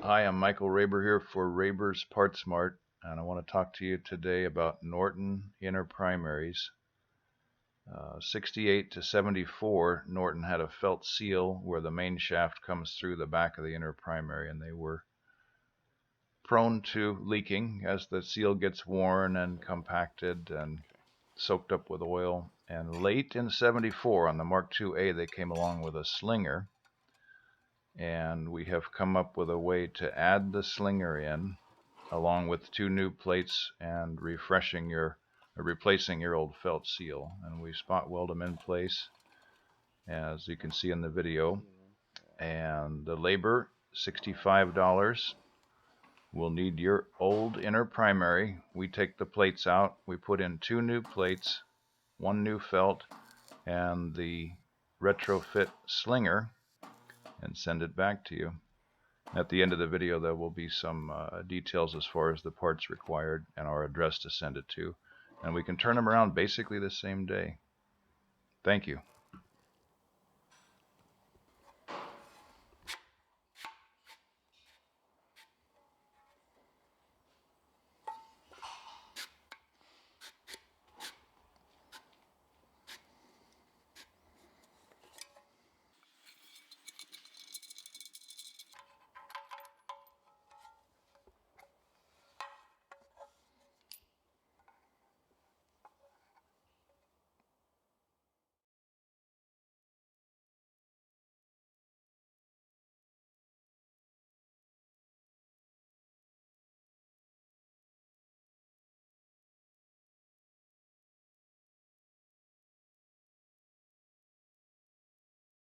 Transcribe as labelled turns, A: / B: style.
A: Hi, I'm Michael Raber here for Rabers Parts Mart, and I want to talk to you today about Norton inner primaries. 68 to 74, Norton had a felt seal where the main shaft comes through the back of the inner primary, and they were prone to leaking as the seal gets worn and compacted and soaked up with oil. And late in 74, on the Mark II-A, they came along with a Slinger, and we have come up with a way to add the Slinger in along with 2 new plates and replacing your old felt seal. And we spot weld them in place, as you can see in the video. And the labor, $65. We'll need your old inner primary. We take the plates out, we put in 2 new plates, 1 new felt, and the retrofit Slinger, and send it back to you. At the end of the video, there will be some details as far as the parts required and our address to send it to. And we can turn them around basically the same day. Thank you.